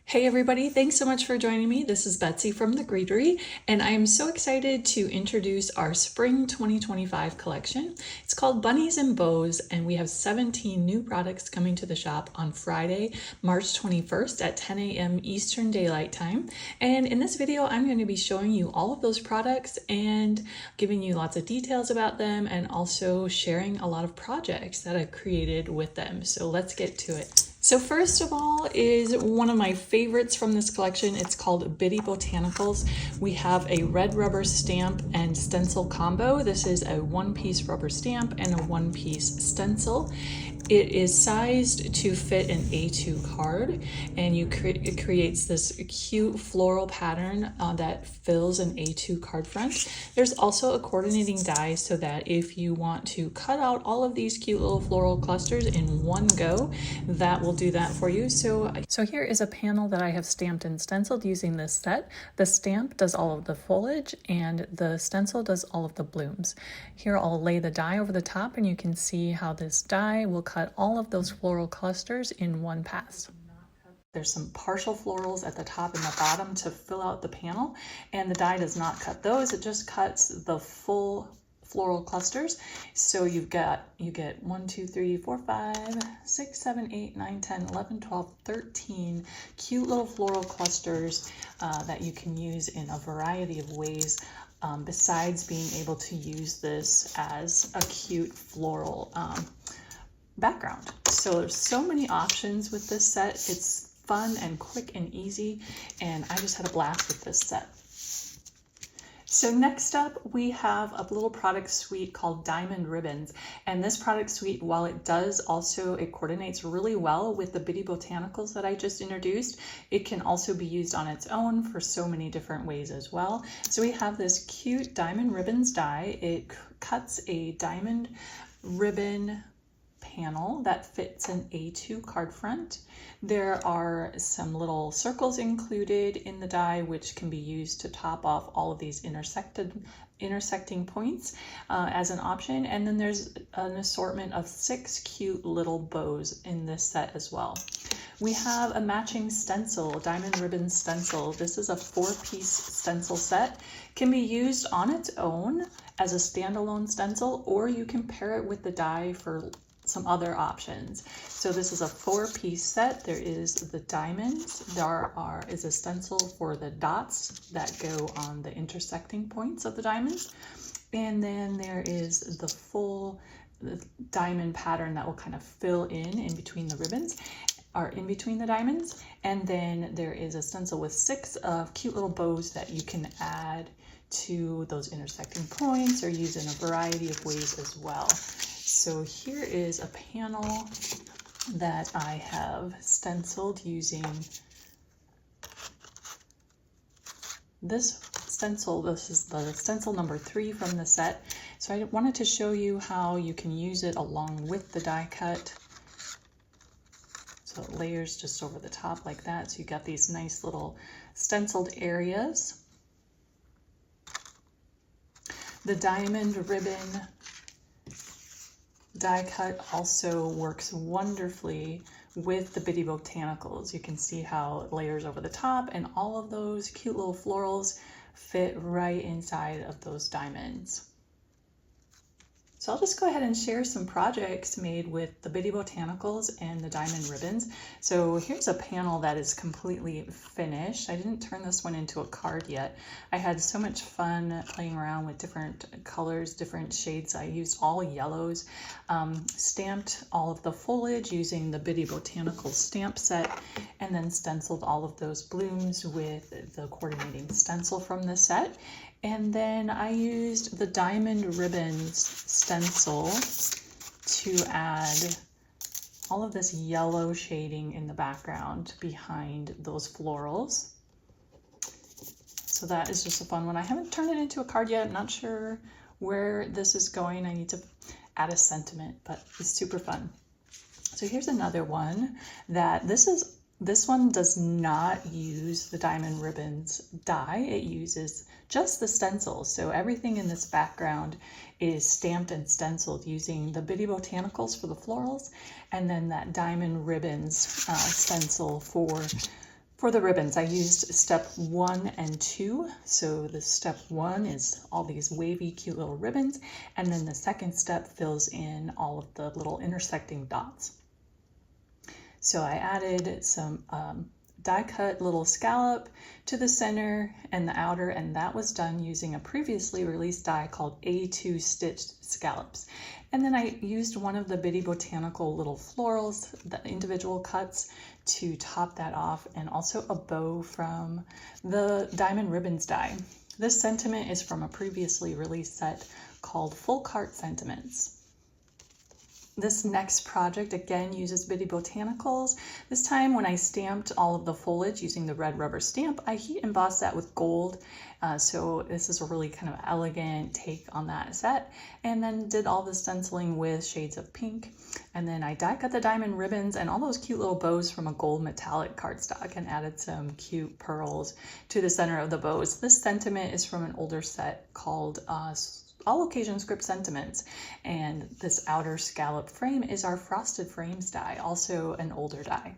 Hey everybody, thanks so much for joining me. This is Betsy from The Greetery, and I am so excited to introduce our Spring 2025 collection. It's called Bunnies and Bows, and we have 17 new products coming to the shop on Friday, March 21st at 10 a.m. Eastern Daylight Time. And in this video, I'm going to be showing you all of those products and giving you lots of details about them and also sharing a lot of projects that I've created with them. So let's get to it. So first of all is one of my favorites from this collection. It's called Bitty Botanicals. We have a red rubber stamp and stencil combo. This is a one-piece rubber stamp and a one-piece stencil. It is sized to fit an A2 card, and it creates this cute floral pattern that fills an A2 card front. There's also a coordinating die so that if you want to cut out all of these cute little floral clusters in one go, that will do that for you. So here is a panel that I have stamped and stenciled using this set. The stamp does all of the foliage and the stencil does all of the blooms. Here I'll lay the die over the top, and you can see how this die will cut all of those floral clusters in one pass. There's some partial florals at the top and the bottom to fill out the panel, and the die does not cut those. It just cuts the full floral clusters. So you get 1, 2, 3, 4, 5, 6, 7, 8, 9, 10, 11, 12, 13 cute little floral clusters that you can use in a variety of ways. Besides being able to use this as a cute floral background. So there's so many options with this set. It's fun and quick and easy, and I just had a blast with this set. So next up, we have a little product suite called Diamond Ribbons. And this product suite, while it coordinates really well with the Bitty Botanicals that I just introduced, it can also be used on its own for so many different ways as well. So we have this cute Diamond Ribbons die. It cuts a diamond ribbon panel that fits an A2 card front. There are some little circles included in the die which can be used to top off all of these intersecting points as an option, and then there's an assortment of 6 cute little bows in this set as well. We have a matching stencil, diamond ribbon stencil. This is a 4-piece stencil set. Can be used on its own as a standalone stencil, or you can pair it with the die for some other options. So this is a 4-piece set. There is the diamonds. There is a stencil for the dots that go on the intersecting points of the diamonds. And then there is the full diamond pattern that will kind of fill in between the ribbons, or in between the diamonds. And then there is a stencil with 6 cute little bows that you can add to those intersecting points or use in a variety of ways as well. So here is a panel that I have stenciled using this stencil. This is the stencil number 3 from the set. So I wanted to show you how you can use it along with the die cut. So it layers just over the top like that. So you got these nice little stenciled areas. The diamond ribbon die cut also works wonderfully with the Bitty Botanicals. You can see how it layers over the top, and all of those cute little florals fit right inside of those diamonds. So I'll just go ahead and share some projects made with the Bitty Botanicals and the diamond ribbons. So here's a panel that is completely finished. I didn't turn this one into a card yet. I had so much fun playing around with different colors, different shades. I used all yellows, stamped all of the foliage using the Bitty Botanicals stamp set, and then stenciled all of those blooms with the coordinating stencil from the set. And then I used the diamond ribbons stencil to add all of this yellow shading in the background behind those florals. So that is just a fun one. I haven't turned it into a card yet. I'm not sure where this is going. I need to add a sentiment, but it's super fun. So here's another one that this one does not use the diamond ribbons die. It uses just the stencil. So everything in this background is stamped and stenciled using the Bitty Botanicals for the florals, and then that diamond ribbons stencil for For the ribbons, I used step 1 and 2. So the step 1 is all these wavy, cute little ribbons, and then the second step fills in all of the little intersecting dots. So I added some die cut little scallop to the center and the outer, and that was done using a previously released die called A2 Stitched Scallops. And then I used one of the Bitty Botanical little florals, the individual cuts, to top that off, and also a bow from the Diamond Ribbons die. This sentiment is from a previously released set called Full Cart Sentiments. This next project again uses Bitty Botanicals. This time when I stamped all of the foliage using the red rubber stamp, I heat embossed that with gold. So this is a really kind of elegant take on that set. And then did all the stenciling with shades of pink. And then I die cut the diamond ribbons and all those cute little bows from a gold metallic cardstock and added some cute pearls to the center of the bows. This sentiment is from an older set called All Occasion Script Sentiments, and this outer scallop frame is our Frosted Frames die, also an older die.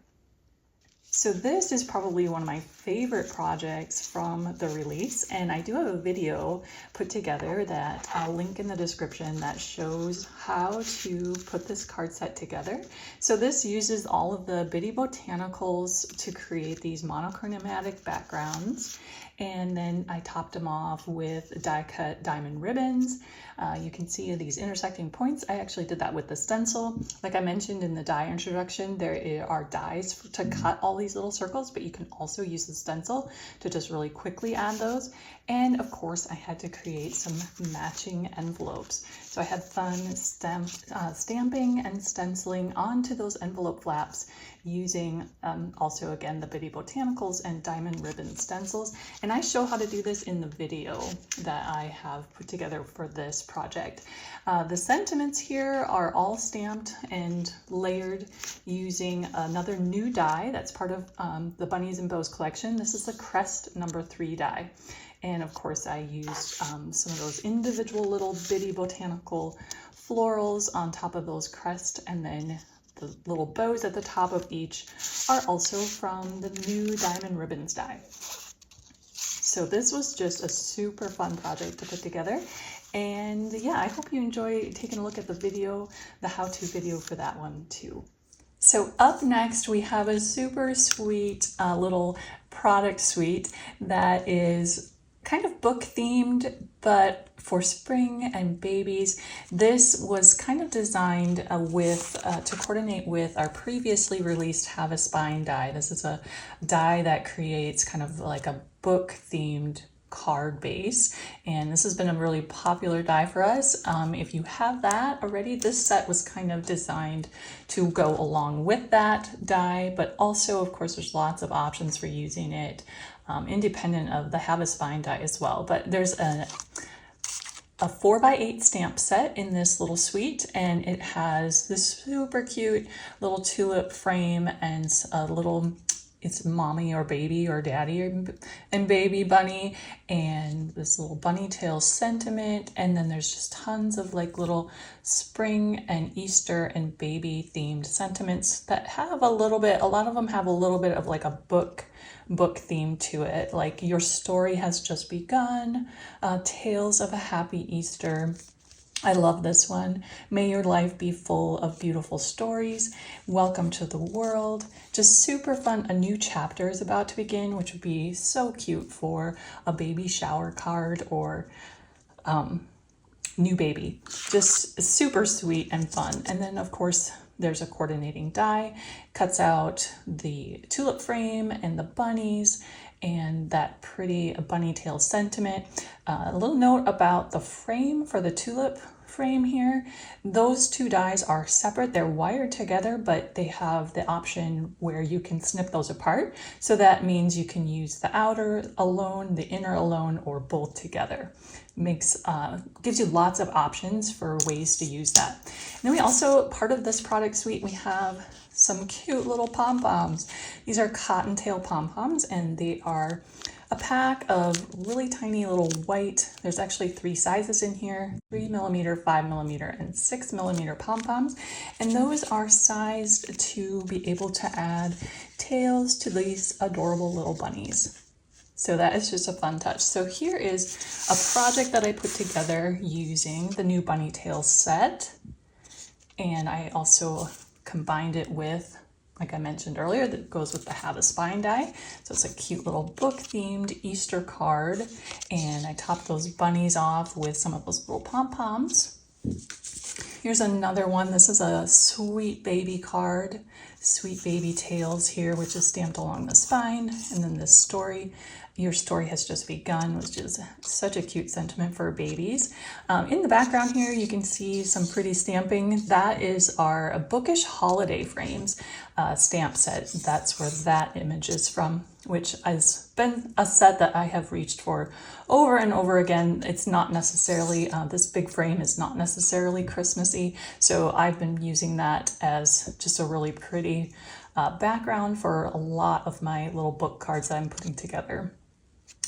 So this is probably one of my favorite projects from the release, and I do have a video put together that I'll link in the description that shows how to put this card set together. So this uses all of the Bitty Botanicals to create these monochromatic backgrounds, and then I topped them off with die cut diamond ribbons. You can see these intersecting points. I actually did that with the stencil. Like I mentioned in the die introduction, there are dies to cut all these little circles, but you can also use the stencil to just really quickly add those. And of course, I had to create some matching envelopes. So I had fun stamping and stenciling onto those envelope flaps using also again the Bitty Botanicals and diamond ribbon stencils. And I show how to do this in the video that I have put together for this project. The sentiments here are all stamped and layered using another new die that's part of the Bunnies and Bows collection. This is the Crest number 3 die. And of course I used some of those individual little Bitty Botanical florals on top of those crest, and then the little bows at the top of each are also from the new Diamond Ribbons die. So this was just a super fun project to put together. And yeah, I hope you enjoy taking a look at the video, the how-to video for that one too. So up next, we have a super sweet little product suite that is kind of book themed, but for spring and babies. This was kind of designed to coordinate with our previously released Have a Spine die. This is a die that creates kind of like a book themed card base, and this has been a really popular die for us. If you have that already, this set was kind of designed to go along with that die, but also of course there's lots of options for using it independent of the Have a Spine die as well. But there's a 4x8 stamp set in this little suite, and it has this super cute little tulip frame and a little, it's mommy or baby or daddy and baby bunny, and this little bunny tail sentiment. And then there's just tons of like little spring and Easter and baby themed sentiments that have a lot of them have a little bit of like a book theme to it, like Your Story Has Just Begun, Tales of a Happy Easter. I love this one. May your life be full of beautiful stories. Welcome to the world. Just super fun. A new chapter is about to begin, which would be so cute for a baby shower card or new baby. Just super sweet and fun. And then of course there's a coordinating die, cuts out the tulip frame and the bunnies and that pretty bunny tail sentiment. A little note about the frame for the tulip frame here. Those two dies are separate. They're wired together, but they have the option where you can snip those apart. So that means you can use the outer alone, the inner alone, or both together. Gives you lots of options for ways to use that. And then we also, part of this product suite, we have some cute little pom-poms. These are cottontail pom-poms, and they are a pack of really tiny little white, there's actually 3 sizes in here, 3mm, 5mm, and 6mm pom-poms. And those are sized to be able to add tails to these adorable little bunnies. So that is just a fun touch. So here is a project that I put together using the new Bunny Tails set. And I also combined it with, like I mentioned earlier, that goes with the Have a Spine die. So it's a cute little book themed Easter card. And I topped those bunnies off with some of those little pom-poms. Here's another one. This is a sweet baby card, Sweet Baby Tails here, which is stamped along the spine. And then this story, Your Story Has Just Begun, which is such a cute sentiment for babies. In the background here, you can see some pretty stamping. That is our Bookish Holiday Frames stamp set. That's where that image is from, which has been a set that I have reached for over and over again. It's not necessarily, this big frame is not necessarily Christmassy, so I've been using that as just a really pretty background for a lot of my little book cards that I'm putting together.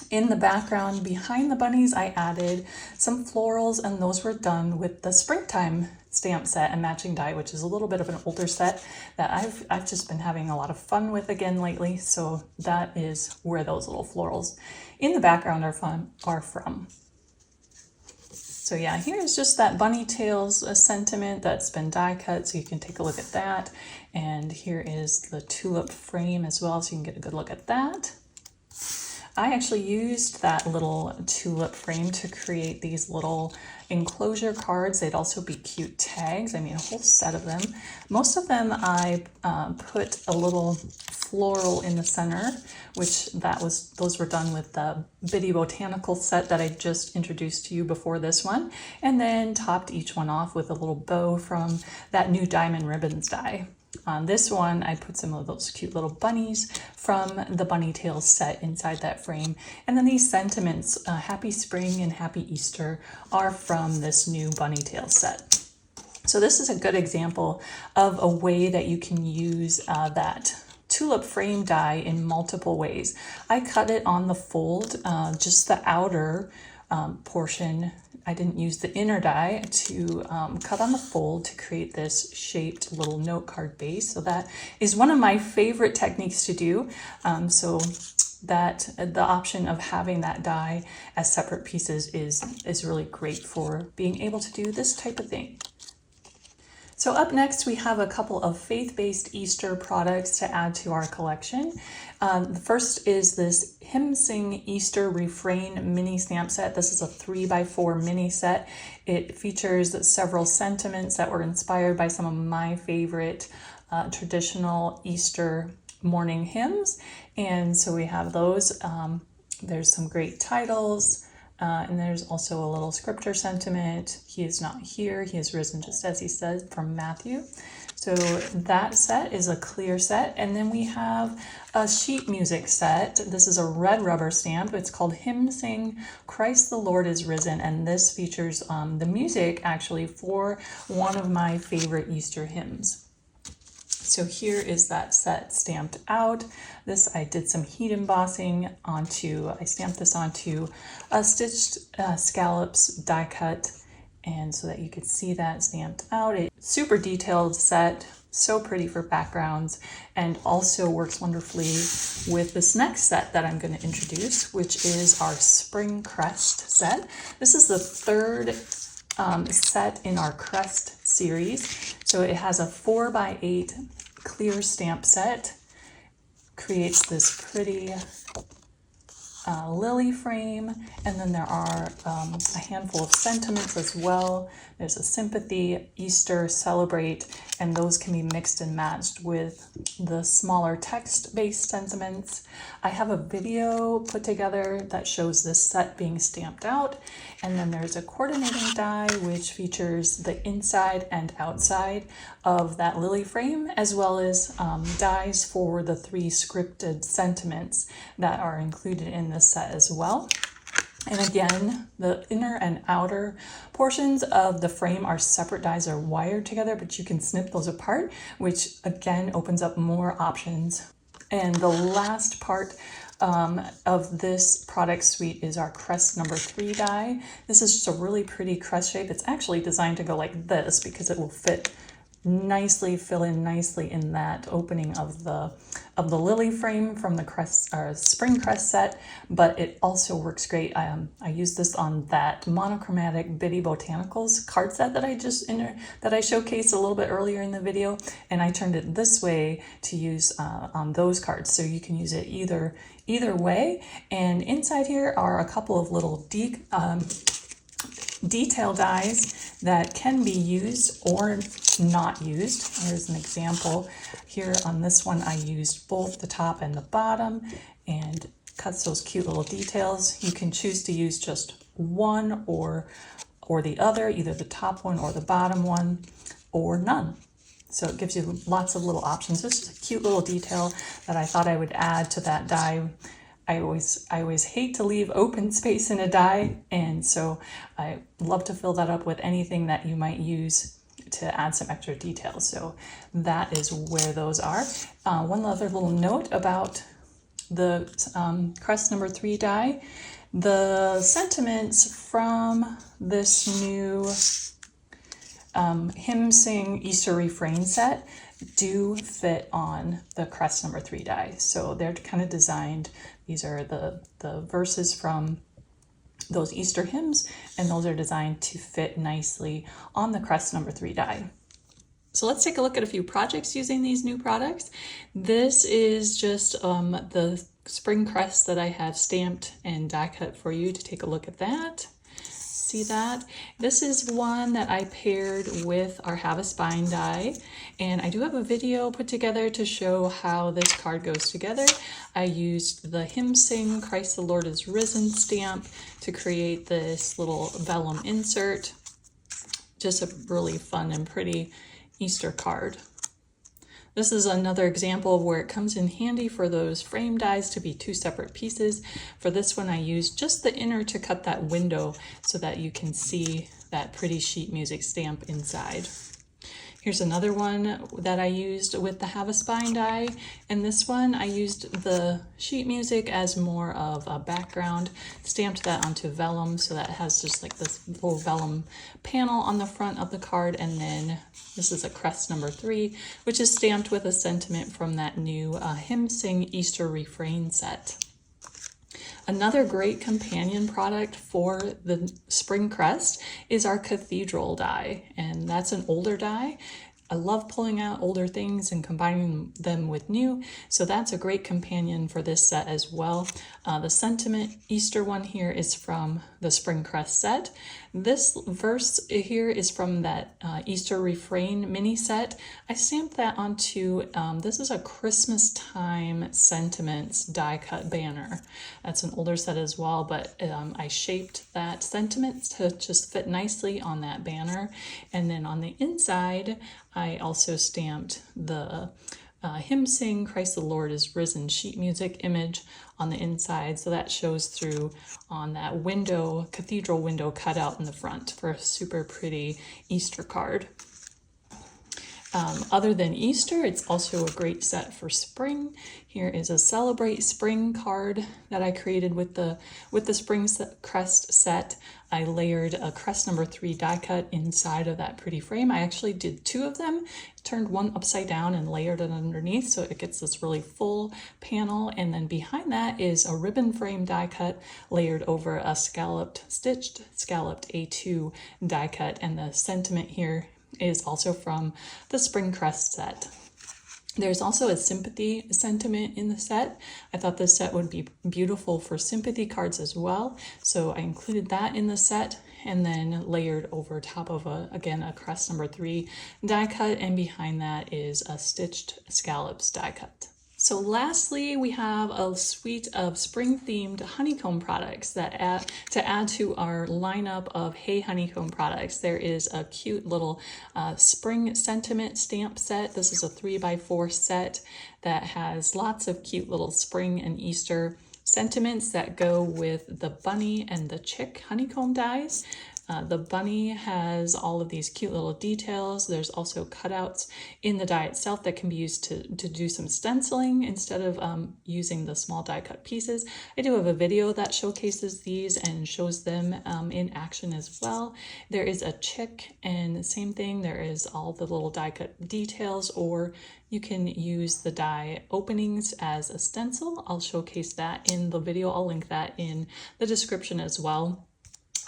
In the background behind the bunnies, I added some florals, and those were done with the Springtime stamp set and matching die, which is a little bit of an older set that I've just been having a lot of fun with again lately. So that is where those little florals in the background are from. So yeah, here's just that Bunny Tails sentiment that's been die cut, so you can take a look at that. And here is the tulip frame as well, so you can get a good look at that. I actually used that little tulip frame to create these little enclosure cards. They'd also be cute tags. I mean, a whole set of them. Most of them I put a little floral in the center, which those were done with the Bitty Botanical set that I just introduced to you before this one, and then topped each one off with a little bow from that new Diamond Ribbons die. On this one, I put some of those cute little bunnies from the Bunny Tails set inside that frame. And then these sentiments, Happy Spring and Happy Easter, are from this new Bunny Tails set. So this is a good example of a way that you can use that tulip frame die in multiple ways. I cut it on the fold, just the outer portion. I didn't use the inner die to cut on the fold to create this shaped little note card base. So that is one of my favorite techniques to do. So that the option of having that die as separate pieces is really great for being able to do this type of thing. So up next, we have a couple of faith-based Easter products to add to our collection. The first is this Hymn Sing Easter Refrain mini stamp set. This is a 3x4 mini set. It features several sentiments that were inspired by some of my favorite traditional Easter morning hymns. And so we have those. There's some great titles. And there's also a little scripture sentiment. He is not here, he is risen, just as he said, from Matthew. So that set is a clear set. And then we have a sheet music set. This is a red rubber stamp. It's called Hymn Sing Christ the Lord is Risen. And this features the music actually for one of my favorite Easter hymns. So here is that set stamped out. This, I did some heat embossing onto, I stamped this onto a stitched scallops die cut, and so that you could see that stamped out. It's super detailed set, so pretty for backgrounds, and also works wonderfully with this next set that I'm going to introduce, which is our Spring Crest set. This is the third set in our Crest series. So it has a 4x8 clear stamp set, creates this pretty lily frame, and then there are a handful of sentiments as well. There's a sympathy, Easter, celebrate, and those can be mixed and matched with the smaller text-based sentiments. I have a video put together that shows this set being stamped out, and then there's a coordinating die which features the inside and outside of that lily frame, as well as dies for the 3 scripted sentiments that are included in this set as well. And again, the inner and outer portions of the frame are separate dies, are wired together, but you can snip those apart, which again opens up more options. And the last part of this product suite is our crest number 3 die. This is just a really pretty crest shape. It's actually designed to go like this because it will fit nicely, fill in nicely in that opening of the lily frame from the crest or spring crest set, but it also works great. I used this on that monochromatic Bitty Botanicals card set that I showcased a little bit earlier in the video, and I turned it this way to use on those cards, so you can use it either way. And inside here are a couple of little detail dies that can be used or not used. Here's an example. Here on this one, I used both the top and the bottom and cuts those cute little details. You can choose to use just one or the other, either the top one or the bottom one, or none. So it gives you lots of little options. This is a cute little detail that I thought I would add to that die. I always hate to leave open space in a die, and so I love to fill that up with anything that you might use to add some extra details. So that is where those are. One other little note about the crest number 3 die. The sentiments from this new hymn sing Easter refrain set do fit on the crest number 3 die. So they're kind of designed, these are the verses from those Easter hymns, and those are designed to fit nicely on the crest number 3 die. So let's take a look at a few projects using these new products. This is just the spring crest that I have stamped and die cut for you to take a look at that. See that? This is one that I paired with our Have a Spine die, and I do have a video put together to show how this card goes together. I used the Hymn Sing Christ the Lord is Risen stamp to create this little vellum insert. Just a really fun and pretty Easter card. This is another example of where it comes in handy for those frame dies to be 2 separate pieces. For this one, I used just the inner to cut that window so that you can see that pretty sheet music stamp inside. Here's another one that I used with the Have a Spine die, and this one I used the sheet music as more of a background, stamped that onto vellum so that it has just like this little vellum panel on the front of the card, and then this is a crest number 3, which is stamped with a sentiment from that new Hymn Sing Easter refrain set. Another great companion product for the spring crest is our cathedral die, and that's an older die. I love pulling out older things and combining them with new, so that's a great companion for this set as well. The sentiment Easter one here is from the spring crest set. This verse here is from that Easter refrain mini set. I stamped that onto, this is a Christmas time sentiments die cut banner. That's an older set as well, but I shaped that sentiment to just fit nicely on that banner. And then on the inside, I also stamped the Hymn Sing Christ the Lord is Risen sheet music image on the inside, so that shows through on that window, cathedral window cut out in the front for a super pretty Easter card. Other than Easter, it's also a great set for spring. Here is a Celebrate Spring card that I created with the spring crest set. I layered a crest number 3 die cut inside of that pretty frame. I actually did 2 of them, turned one upside down and layered it underneath so it gets this really full panel. And then behind that is a ribbon frame die cut layered over a stitched scalloped A2 die cut. And the sentiment here is also from the spring crest set. There's also a sympathy sentiment in the set. I thought this set would be beautiful for sympathy cards as well, so I included that in the set and then layered over top of again a crest number 3 die cut, and behind that is a stitched scallops die cut. So lastly, we have a suite of spring-themed honeycomb products that to add to our lineup of Hey Honeycomb products. There is a cute little spring sentiment stamp set. This is a 3x4 set that has lots of cute little spring and Easter sentiments that go with the bunny and the chick honeycomb dies. The bunny has all of these cute little details. There's also cutouts in the die itself that can be used to do some stenciling instead of using the small die cut pieces. I do have a video that showcases these and shows them in action as well. There is a chick, and the same thing, there is all the little die cut details, or you can use the die openings as a stencil. I'll showcase that in the video. I'll link that in the description as well.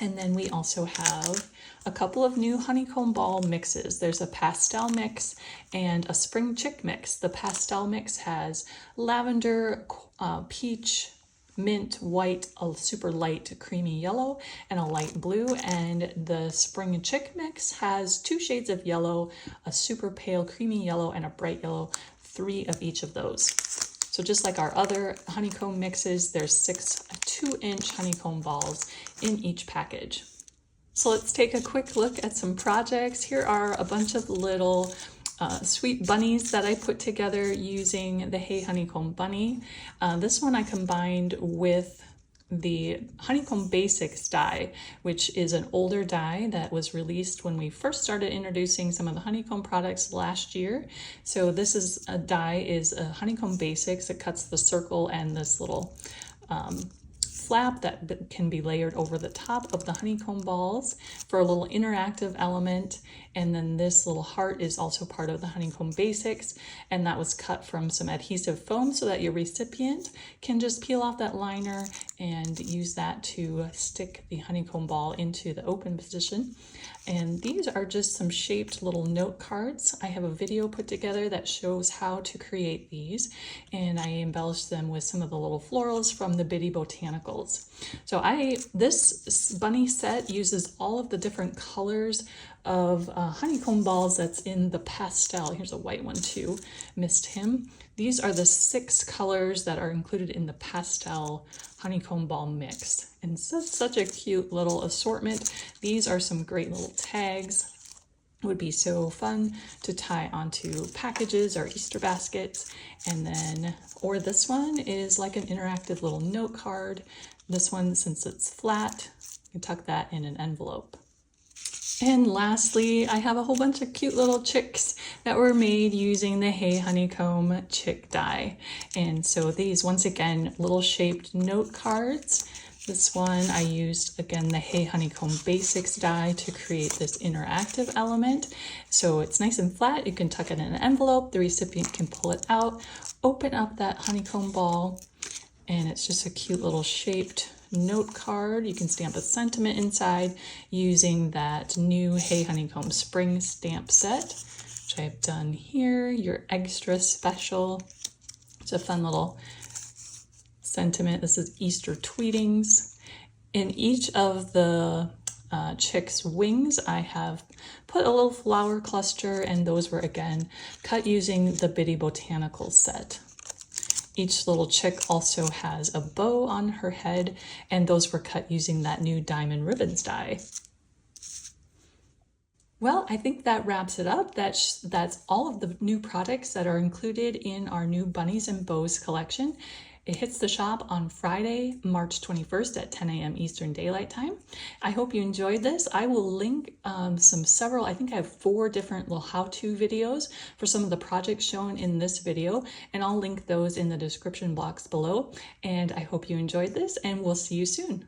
And then we also have a couple of new honeycomb ball mixes. There's a pastel mix and a spring chick mix. The pastel mix has lavender, peach, mint, white, a super light creamy yellow, and a light blue. And the spring chick mix has 2 shades of yellow, a super pale creamy yellow, and a bright yellow, 3 of each of those. So just like our other honeycomb mixes, there's 6 2-inch honeycomb balls in each package. So let's take a quick look at some projects. Here are a bunch of little sweet bunnies that I put together using the Hey Honeycomb bunny. This one I combined with the Honeycomb Basics die, which is an older die that was released when we first started introducing some of the honeycomb products last year. So this is a die, is a Honeycomb Basics. It cuts the circle and this little flap that can be layered over the top of the honeycomb balls for a little interactive element. And then this little heart is also part of the Honeycomb Basics, and that was cut from some adhesive foam so that your recipient can just peel off that liner and use that to stick the honeycomb ball into the open position. And these are just some shaped little note cards. I have a video put together that shows how to create these, and I embellished them with some of the little florals from the Bitty Botanicals. So this bunny set uses all of the different colors of honeycomb balls that's in the pastel. Here's a white one too, missed him. These are the 6 colors that are included in the pastel honeycomb ball mix. And such a cute little assortment. These are some great little tags. It would be so fun to tie onto packages or Easter baskets. And then, or this one is like an interactive little note card. This one, since it's flat, you can tuck that in an envelope. And lastly, I have a whole bunch of cute little chicks that were made using the Hey Honeycomb chick die. And so these, once again, little shaped note cards. This one I used, again, the Hey Honeycomb Basics die to create this interactive element. So it's nice and flat. You can tuck it in an envelope. The recipient can pull it out, open up that honeycomb ball, and it's just a cute little shaped note card. You can stamp a sentiment inside using that new Hey Honeycomb spring stamp set, which I've done here, your extra special. It's a fun little sentiment. This is Easter tweetings. In each of the chick's wings, I have put a little flower cluster, and those were again cut using the Bitty Botanical set. Each little chick also has a bow on her head, and those were cut using that new Diamond Ribbons die. Well, I think that wraps it up. That's all of the new products that are included in our new Bunnies and Bows collection. It hits the shop on Friday, March 21st at 10 a.m. Eastern Daylight Time. I hope you enjoyed this. I will link several, I think I have 4 different little how-to videos for some of the projects shown in this video, and I'll link those in the description box below. And I hope you enjoyed this, and we'll see you soon.